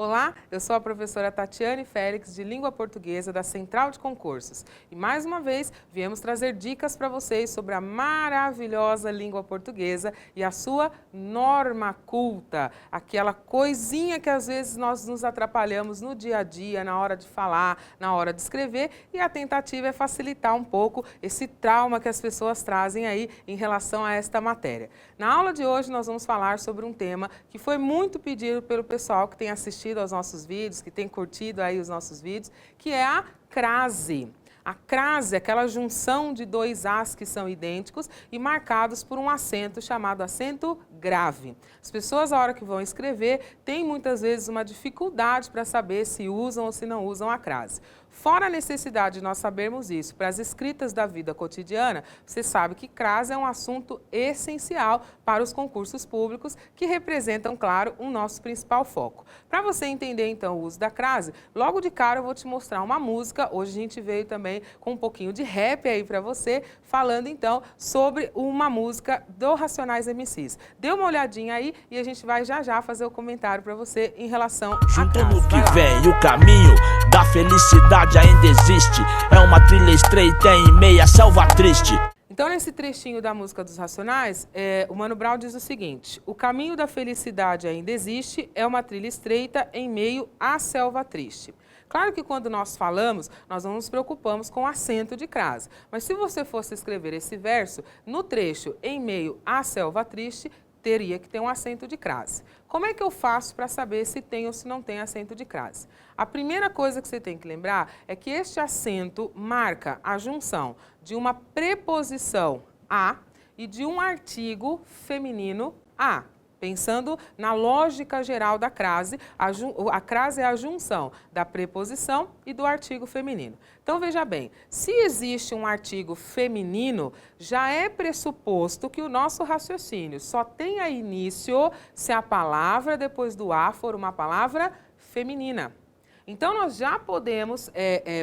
Olá, eu sou a professora Tatiane Félix, de Língua Portuguesa da Central de Concursos. E mais uma vez, viemos trazer dicas para vocês sobre a maravilhosa língua portuguesa e a sua norma culta. Aquela coisinha que às vezes nós nos atrapalhamos no dia a dia, na hora de falar, na hora de escrever. E a tentativa é facilitar um pouco esse trauma que as pessoas trazem aí em relação a esta matéria. Na aula de hoje nós vamos falar sobre um tema que foi muito pedido pelo pessoal que tem assistido aos nossos vídeos, que tem curtido aí os nossos vídeos, que é a crase. A crase é aquela junção de dois As que são idênticos e marcados por um acento chamado acento grave. As pessoas, a hora que vão escrever, têm muitas vezes uma dificuldade para saber se usam ou se não usam a crase. Fora a necessidade de nós sabermos isso para as escritas da vida cotidiana, você sabe que crase é um assunto essencial para os concursos públicos que representam, claro, o nosso principal foco. Para você entender, então, o uso da crase, logo de cara eu vou te mostrar uma música. Hoje a gente veio também com um pouquinho de rap aí para você, falando, então, sobre uma música do Racionais MCs. Dê uma olhadinha aí e a gente vai já já fazer o comentário para você em relação à crase. Junto no que vem, o caminho da felicidade ainda existe. É uma trilha estreita em meia selva triste. Então, nesse trechinho da música dos Racionais, o Mano Brown diz o seguinte: o caminho da felicidade ainda existe, é uma trilha estreita em meio à selva triste. Claro que quando nós falamos, nós não nos preocupamos com o acento de crase. Mas se você fosse escrever esse verso, no trecho em meio à selva triste, teria que ter um acento de crase. Como é que eu faço para saber se tem ou se não tem acento de crase? A primeira coisa que você tem que lembrar é que este acento marca a junção de uma preposição a e de um artigo feminino a. Pensando na lógica geral da crase, a crase é a junção da preposição e do artigo feminino. Então, veja bem, se existe um artigo feminino, já é pressuposto que o nosso raciocínio só tenha início se a palavra depois do a for uma palavra feminina. Então, nós já podemos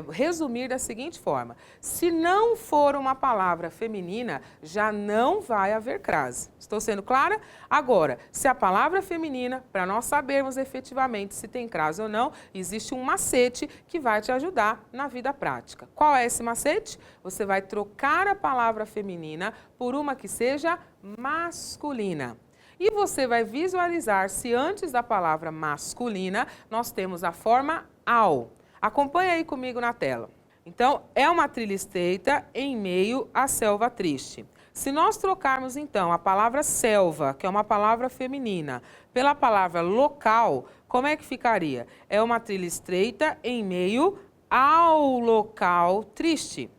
resumir da seguinte forma: se não for uma palavra feminina, já não vai haver crase. Estou sendo clara? Agora, se a palavra é feminina, para nós sabermos efetivamente se tem crase ou não, existe um macete que vai te ajudar na vida prática. Qual é esse macete? Você vai trocar a palavra feminina por uma que seja masculina. E você vai visualizar se antes da palavra masculina nós temos a forma ao. Acompanha aí comigo na tela. Então, é uma trilha estreita em meio à selva triste. Se nós trocarmos, então, a palavra selva, que é uma palavra feminina, pela palavra local, como é que ficaria? É uma trilha estreita em meio ao local triste.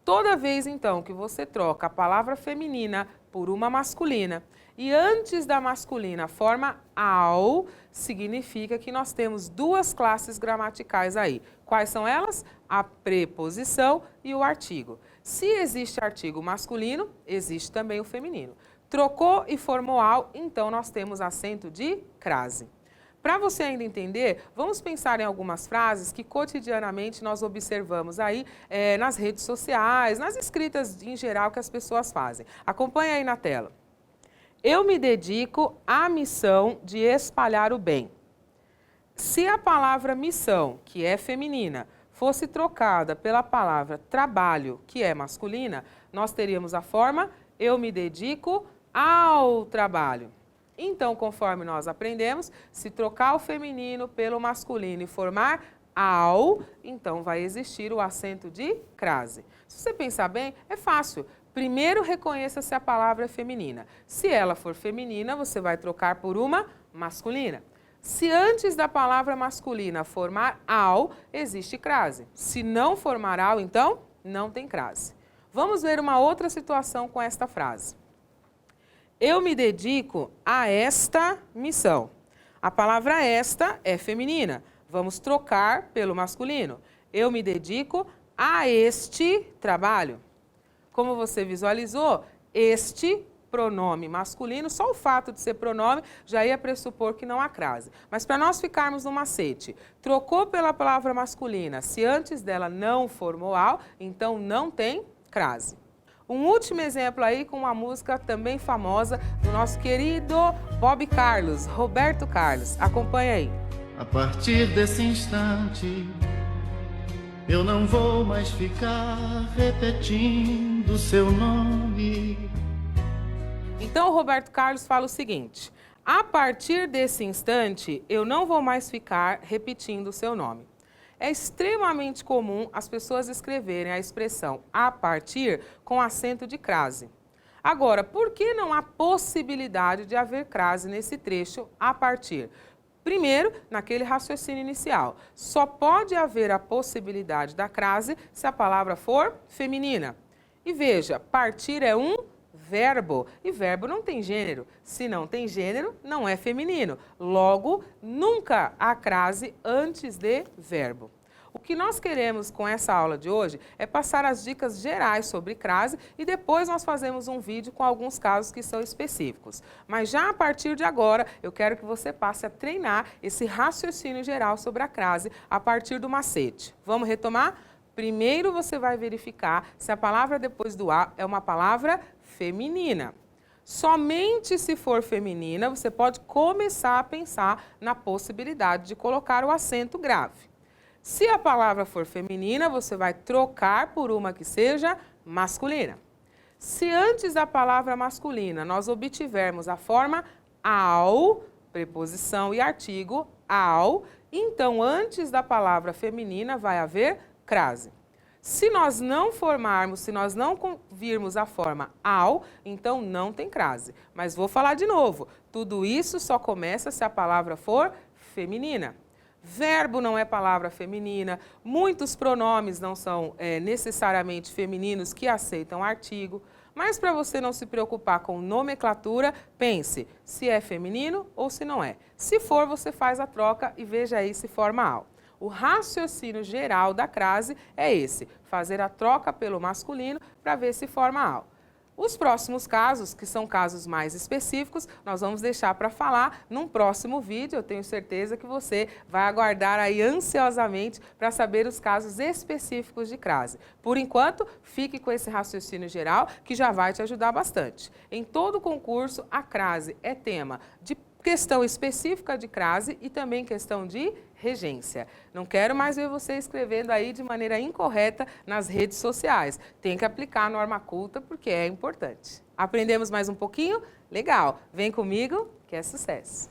Toda vez, então, que você troca a palavra feminina por uma masculina e antes da masculina forma ao, significa que nós temos duas classes gramaticais aí. Quais são elas? A preposição e o artigo. Se existe artigo masculino, existe também o feminino. Trocou e formou ao, então nós temos acento de crase. Para você ainda entender, vamos pensar em algumas frases que cotidianamente nós observamos aí nas redes sociais, nas escritas em geral que as pessoas fazem. Acompanha aí na tela. Eu me dedico à missão de espalhar o bem. Se a palavra missão, que é feminina, fosse trocada pela palavra trabalho, que é masculina, nós teríamos a forma eu me dedico ao trabalho. Então, conforme nós aprendemos, se trocar o feminino pelo masculino e formar ao, então vai existir o acento de crase. Se você pensar bem, é fácil. Primeiro, reconheça se a palavra é feminina. Se ela for feminina, você vai trocar por uma masculina. Se antes da palavra masculina formar ao, existe crase. Se não formar ao, então, não tem crase. Vamos ver uma outra situação com esta frase. Eu me dedico a esta missão. A palavra esta é feminina. Vamos trocar pelo masculino. Eu me dedico a este trabalho. Como você visualizou, este pronome masculino, só o fato de ser pronome já ia pressupor que não há crase. Mas para nós ficarmos no macete, trocou pela palavra masculina, se antes dela não formou ao, então não tem crase. Um último exemplo aí com uma música também famosa do nosso querido Bob Carlos, Roberto Carlos. Acompanha aí. A partir desse instante, eu não vou mais ficar repetindo seu nome. Então, o Roberto Carlos fala o seguinte: a partir desse instante, eu não vou mais ficar repetindo o seu nome. É extremamente comum as pessoas escreverem a expressão a partir com acento de crase. Agora, por que não há possibilidade de haver crase nesse trecho a partir? Primeiro, naquele raciocínio inicial, só pode haver a possibilidade da crase se a palavra for feminina. E veja, partir é um verbo, e verbo não tem gênero. Se não tem gênero, não é feminino. Logo, nunca há crase antes de verbo. O que nós queremos com essa aula de hoje é passar as dicas gerais sobre crase e depois nós fazemos um vídeo com alguns casos que são específicos. Mas já a partir de agora, eu quero que você passe a treinar esse raciocínio geral sobre a crase a partir do macete. Vamos retomar? Primeiro você vai verificar se a palavra depois do A é uma palavra feminina. Somente se for feminina, você pode começar a pensar na possibilidade de colocar o acento grave. Se a palavra for feminina, você vai trocar por uma que seja masculina. Se antes da palavra masculina nós obtivermos a forma ao, preposição e artigo, ao, então antes da palavra feminina vai haver crase. Se nós não formarmos, se nós não virmos a forma ao, então não tem crase. Mas vou falar de novo, tudo isso só começa se a palavra for feminina. Verbo não é palavra feminina, muitos pronomes não são necessariamente femininos que aceitam artigo, mas para você não se preocupar com nomenclatura, pense se é feminino ou se não é. Se for, você faz a troca e veja aí se forma ao. O raciocínio geral da crase é esse, fazer a troca pelo masculino para ver se forma ao. Os próximos casos, que são casos mais específicos, nós vamos deixar para falar num próximo vídeo. Eu tenho certeza que você vai aguardar aí ansiosamente para saber os casos específicos de crase. Por enquanto, fique com esse raciocínio geral que já vai te ajudar bastante. Em todo concurso, a crase é tema de questão específica de crase e também questão de regência. Não quero mais ver você escrevendo aí de maneira incorreta nas redes sociais. Tem que aplicar a norma culta porque é importante. Aprendemos mais um pouquinho? Legal! Vem comigo que é sucesso!